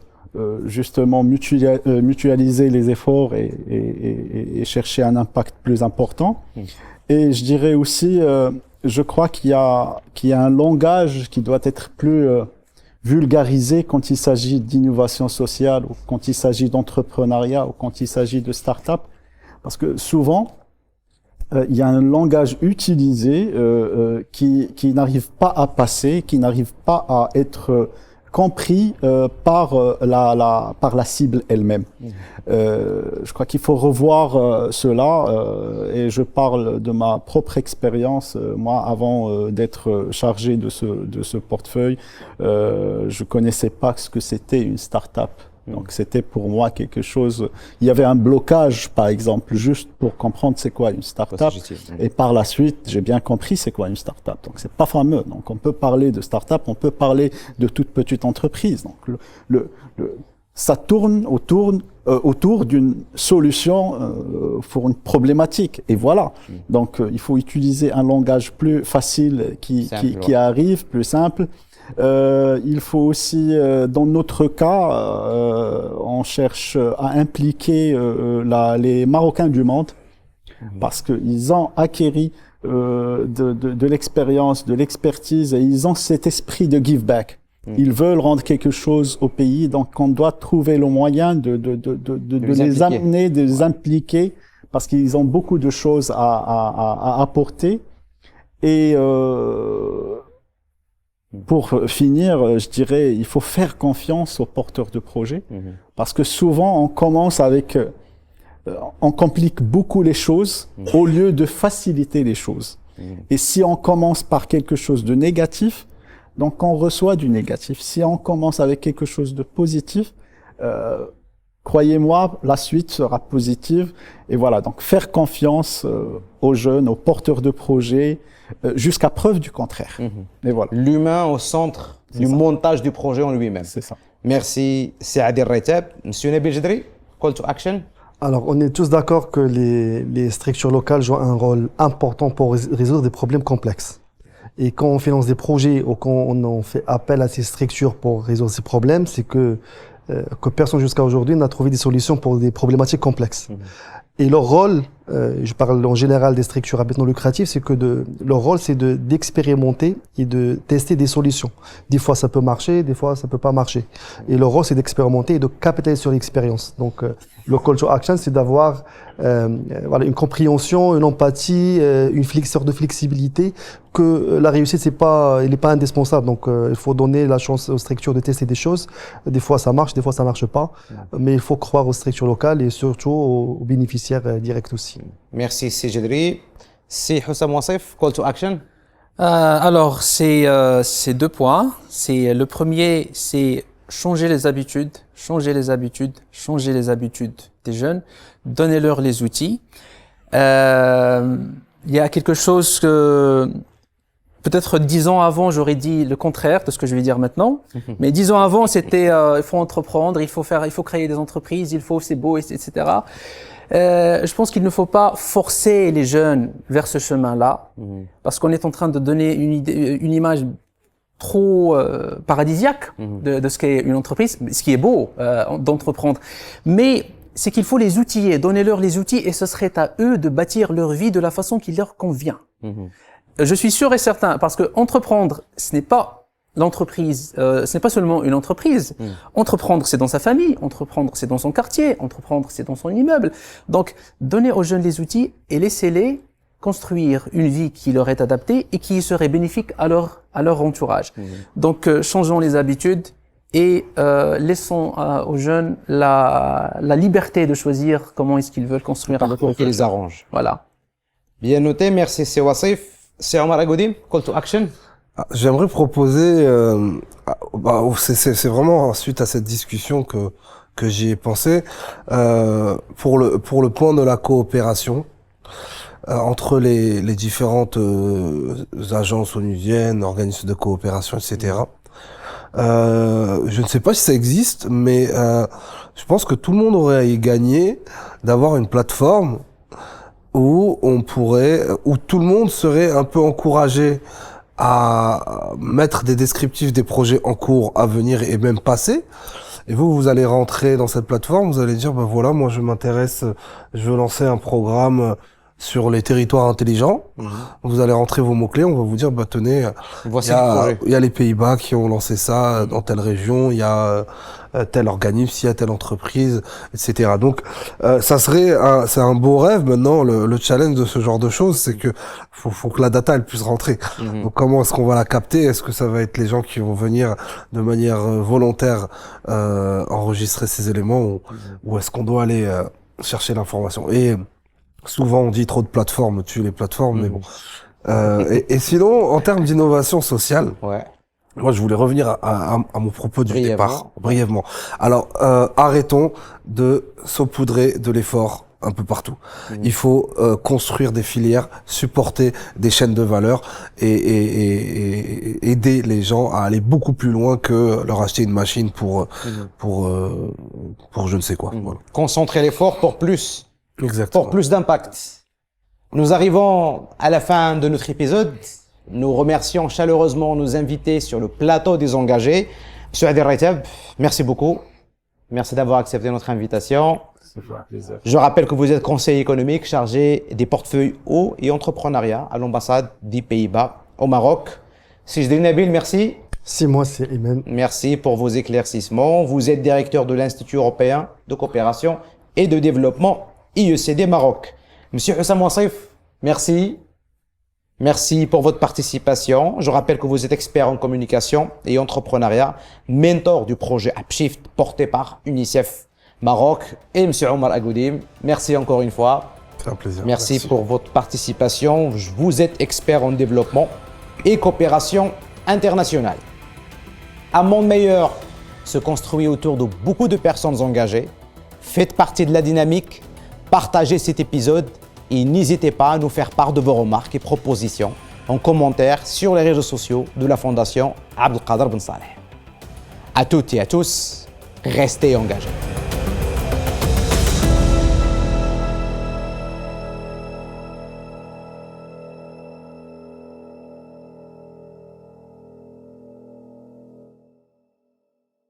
justement mutualiser les efforts et chercher un impact plus important. Et je dirais aussi, je crois qu'il y a un langage qui doit être plus vulgarisé quand il s'agit d'innovation sociale ou quand il s'agit d'entrepreneuriat ou quand il s'agit de start-up. Parce que souvent, il y a un langage utilisé qui n'arrive pas à passer, qui n'arrive pas à être compris par la cible elle-même. Je crois qu'il faut revoir cela et je parle de ma propre expérience. Moi, avant d'être chargé de ce portefeuille, je connaissais pas ce que c'était une start-up. Donc c'était pour moi quelque chose. Il y avait un blocage, par exemple, juste pour comprendre c'est quoi une start-up. Et par la suite, j'ai bien compris c'est quoi une start-up. Donc c'est pas fameux. Donc on peut parler de start-up, on peut parler de toute petite entreprise. Donc ça tourne autour d'une solution pour une problématique. Et voilà. Donc il faut utiliser un langage plus facile qui arrive, plus simple. Il faut aussi, dans notre cas, on cherche à impliquer les Marocains du monde parce qu'ils ont acquis de l'expérience, de l'expertise et ils ont cet esprit de give back. Ils veulent rendre quelque chose au pays, donc on doit trouver le moyen de les amener, de les impliquer, parce qu'ils ont beaucoup de choses à apporter. Et pour finir, je dirais, il faut faire confiance aux porteurs de projets, parce que souvent on commence avec, on complique beaucoup les choses au lieu de faciliter les choses. Et si on commence par quelque chose de négatif, donc on reçoit du négatif. Si on commence avec quelque chose de positif, croyez-moi, la suite sera positive. Et voilà, donc faire confiance aux jeunes, aux porteurs de projets, jusqu'à preuve du contraire. Et voilà. L'humain au centre du montage du projet en lui-même. C'est ça. Merci Saad El-Reitab. Monsieur Nabil Jedri, call to action. Alors, on est tous d'accord que les structures locales jouent un rôle important pour résoudre des problèmes complexes. Et quand on finance des projets ou quand on fait appel à ces structures pour résoudre ces problèmes, c'est que personne jusqu'à aujourd'hui n'a trouvé des solutions pour des problématiques complexes. Et leur rôle, je parle en général des structures à but non lucratif, c'est que leur rôle, c'est d'expérimenter et de tester des solutions. Des fois, ça peut marcher, des fois, ça peut pas marcher. Et leur rôle, c'est d'expérimenter et de capitaliser sur l'expérience. Donc, le call to action, c'est d'avoir voilà, une compréhension, une empathie, une sorte de flexibilité, que la réussite, elle n'est pas indispensable. Donc, il faut donner la chance aux structures de tester des choses. Des fois, ça marche, des fois, ça marche pas. Mais il faut croire aux structures locales et surtout aux bénéficiaires directs aussi. Merci Saad Jedri. Si Hussam Wassif, call to action. Alors, c'est 2 points. Le premier, c'est changer les habitudes des jeunes, donnez-leur les outils. Il y a quelque chose que peut-être 10 ans avant, j'aurais dit le contraire de ce que je vais dire maintenant. Mais 10 ans avant, c'était il faut entreprendre, il faut créer des entreprises, c'est beau, etc. Je pense qu'il ne faut pas forcer les jeunes vers ce chemin-là, parce qu'on est en train de donner une image trop paradisiaque de ce qu'est une entreprise, ce qui est beau d'entreprendre. Mais c'est qu'il faut les outiller, donner-leur les outils, et ce serait à eux de bâtir leur vie de la façon qui leur convient. Je suis sûr et certain, parce que entreprendre, ce n'est pas l'entreprise, ce n'est pas seulement une entreprise. Entreprendre, c'est dans sa famille, entreprendre, c'est dans son quartier, entreprendre, c'est dans son immeuble. Donc, donnez aux jeunes les outils et laissez-les construire une vie qui leur est adaptée et qui serait bénéfique à leur entourage. Donc, changeons les habitudes et laissons aux jeunes la liberté de choisir comment est-ce qu'ils veulent construire un qui les arrange. Voilà. Bien noté, merci C'est Wassif. C'est Omar Agoudim, call to action. J'aimerais proposer, c'est vraiment suite à cette discussion que j'y ai pensé, pour le point de la coopération entre les différentes agences onusiennes, organismes de coopération, etc. Je ne sais pas si ça existe, mais je pense que tout le monde aurait à y gagner d'avoir une plateforme où tout le monde serait un peu encouragé à mettre des descriptifs des projets en cours, à venir et même passés. Et vous allez rentrer dans cette plateforme, vous allez dire, ben voilà, moi je m'intéresse, je veux lancer un programme sur les territoires intelligents. Vous allez rentrer vos mots-clés, on va vous dire, bah tenez, voici le projet. Il y a les Pays-Bas qui ont lancé ça dans telle région, il y a tel organisme, il y a telle entreprise, etc. Donc c'est un beau rêve. Maintenant, le challenge de ce genre de choses, c'est que faut que la data elle puisse rentrer. Donc comment est-ce qu'on va la capter? Est-ce que ça va être les gens qui vont venir de manière volontaire enregistrer ces éléments, ou est-ce qu'on doit aller chercher l'information? Et souvent, on dit trop de plateformes tuent les plateformes, mais bon. Et sinon, en termes d'innovation sociale, Moi, je voulais revenir à mon propos du Brièvement. départ, brièvement. Alors, arrêtons de saupoudrer de l'effort un peu partout. Il faut construire des filières, supporter des chaînes de valeur et aider les gens à aller beaucoup plus loin que leur acheter une machine pour je ne sais quoi. Voilà. Concentrer l'effort pour Exactement. plus d'impact. Nous arrivons à la fin de notre épisode. Nous remercions chaleureusement nos invités sur le plateau des engagés. Monsieur Adel Raitab, merci beaucoup. Merci d'avoir accepté notre invitation. Ça fait un plaisir. Je rappelle que vous êtes conseiller économique chargé des portefeuilles eau et entrepreneuriat à l'ambassade des Pays-Bas au Maroc. Sijdine Nabil, merci. Si moi, c'est Imen. Merci pour vos éclaircissements. Vous êtes directeur de l'Institut européen de coopération et de développement IECD Maroc. Monsieur Hussam Wassif, merci. Merci pour votre participation. Je rappelle que vous êtes expert en communication et entrepreneuriat, mentor du projet Upshift porté par UNICEF Maroc. Et Monsieur Omar Agoudim, merci encore une fois. C'est un plaisir. Merci pour votre participation. Vous êtes expert en développement et coopération internationale. Un monde meilleur se construit autour de beaucoup de personnes engagées. Faites partie de la dynamique, partagez cet épisode et n'hésitez pas à nous faire part de vos remarques et propositions en commentaire sur les réseaux sociaux de la Fondation Abdelkader Ben Saleh. À toutes et à tous, restez engagés.